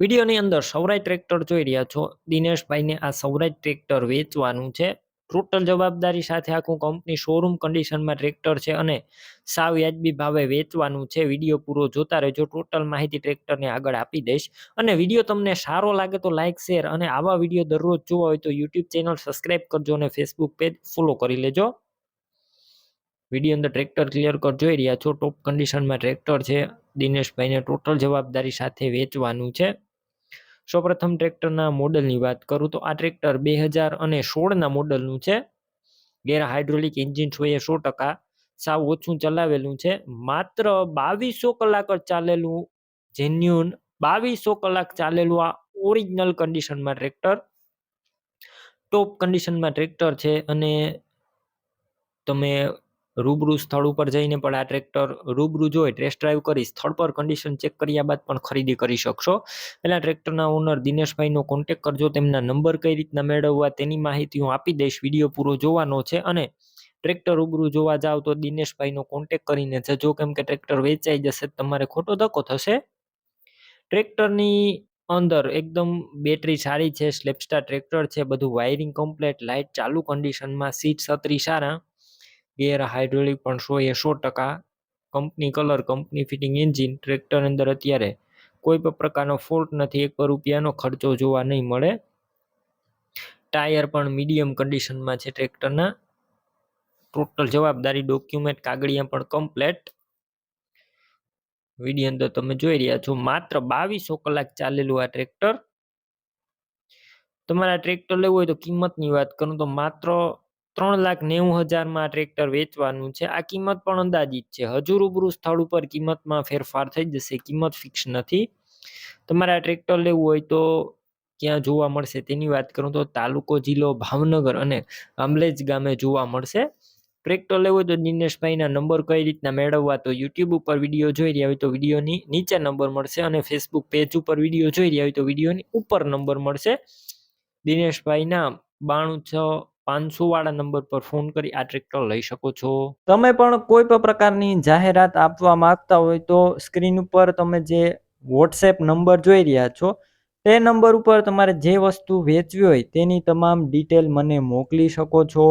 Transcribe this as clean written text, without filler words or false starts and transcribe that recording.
વિડીયોની અંદર સૌરાજ ટ્રેક્ટર જોઈ રહ્યા છો. દિનેશભાઈને આ સૌરાજ ટ્રેક્ટર વેચવાનું છે. ટોટલ જવાબદારી સાથે આખું કંપની શોરૂમ કન્ડિશનમાં ટ્રેક્ટર છે અને સાવ વ્યાજબી ભાવે વેચવાનું છે. વિડીયો પૂરો જોતા રહેજો. ટોટલ માહિતી ટ્રેક્ટરની આગળ આપી દઈશ. અને વિડીયો તમને સારો લાગે તો લાઇક, શેર અને આવા વિડીયો દરરોજ જોવા હોય તો યુટ્યુબ ચેનલ સબસ્ક્રાઇબ કરજો અને ફેસબુક પેજ ફોલો કરી લેજો. વિડીયો અંદર ટ્રેક્ટર ક્લિયર કટ જોઈ રહ્યા છો. ટોપ કન્ડિશનમાં ટ્રેક્ટર છે. દિનેશભાઈને ટોટલ જવાબદારી સાથે વેચવાનું છે. સૌપ્રથમ ટ્રેક્ટરના મોડલની વાત કરું તો આ ટ્રેક્ટર 2016ના મોડલનું છે. ગેર હાઇડ્રોલિક એન્જિન 100%, સાવ ઓછું ચલાવેલું છે. માત્ર 2200 કલાક જ ચાલેલું, જેન્યુન 2200 કલાક ચાલેલું આ ઓરિજિનલ કન્ડિશનમાં ટ્રેક્ટર, ટોપ કન્ડિશનમાં ટ્રેક્ટર છે. અને તમે રૂબરૂ સ્થળ ઉપર જઈને પણ આ ટ્રેક્ટર રૂબરૂ જોઈ ટેસ્ટ ડ્રાઈવ કરી સ્થળ પર કન્ડિશન ચેક કર્યા બાદ પણ ખરીદી કરી શકશો. એટલે ટ્રેક્ટરના ઓનર દિનેશભાઈનો કોન્ટેક્ટ કરજો. તેમના નંબર કઈ રીતના મેળવવા તેની માહિતી હું આપી દઈશ. વિડીયો પૂરો જોવાનો છે અને ટ્રેક્ટર રૂબરૂ જોવા જાવ તો દિનેશભાઈનો કોન્ટેક્ટ કરીને જજો, કેમ કે ટ્રેક્ટર વેચાઈ જશે તમારે ખોટો ધક્કો થશે. ટ્રેક્ટરની અંદર એકદમ બેટરી સારી છે. સ્લેપસ્ટાર ટ્રેક્ટર છે. બધું વાયરિંગ કમ્પ્લેટ, લાઇટ ચાલુ કન્ડિશનમાં, સીટ છત્રી સારા, ગેર હાઇડ્રોલિક પણ 100%, company colour, company fitting engine. Tractor અંદર અત્યારે કોઈ પણ પ્રકારનો ફોલ્ટ નથી. 1 રૂપિયાનો ખર્ચો જોવા નહીં મળે. ટાયર પણ મીડિયમ કન્ડિશનમાં છે ટ્રેક્ટરના. ટોટલ જવાબદારી, ડોક્યુમેન્ટ, કાગળિયા પણ કમ્પ્લેટ. વિડીયો અંદર તમે જોઈ રહ્યા છો. માત્ર 2200 કલાક ચાલેલું આ ટ્રેક્ટર. તમારા ટ્રેક્ટર લેવું હોય તો કિંમતની વાત કરું તો માત્ર 3,90,000માં આ ટ્રેક્ટર વેચવાનું છે. આ કિંમત પણ અંદાજિત છે. હજુ રૂબરૂ સ્થળ ઉપર કિંમતમાં ફેરફાર થઈ જશે. કિંમત ફિક્સ નથી. તમારે આ ટ્રેક્ટર લેવું હોય તો ક્યાં જોવા મળશે તેની વાત કરું તો તાલુકો, જિલ્લો ભાવનગર અને આંબલેજ ગામે જોવા મળશે. ટ્રેક્ટર લેવું હોય તો દિનેશભાઈના નંબર કઈ રીતના મેળવવા તો યુટ્યુબ ઉપર વિડીયો જોઈ રહ્યા હોય તો વિડીયોની નીચે નંબર મળશે અને ફેસબુક પેજ ઉપર વિડીયો જોઈ રહ્યા હોય તો વિડીયોની ઉપર નંબર મળશે. દિનેશભાઈના 926500 વાળા નંબર પર ફોન કરી આ ટ્રેક્ટર લઈ શકો છો. તમે પણ કોઈ પણ પ્રકારની જાહેરાત આપવા માંગતા હોય તો સ્ક્રીન ઉપર તમે જે વોટ્સએપ નંબર જોઈ રહ્યા છો તે નંબર ઉપર તમારે જે વસ્તુ વેચવી હોય તેની તમામ ડિટેલ મને મોકલી શકો છો.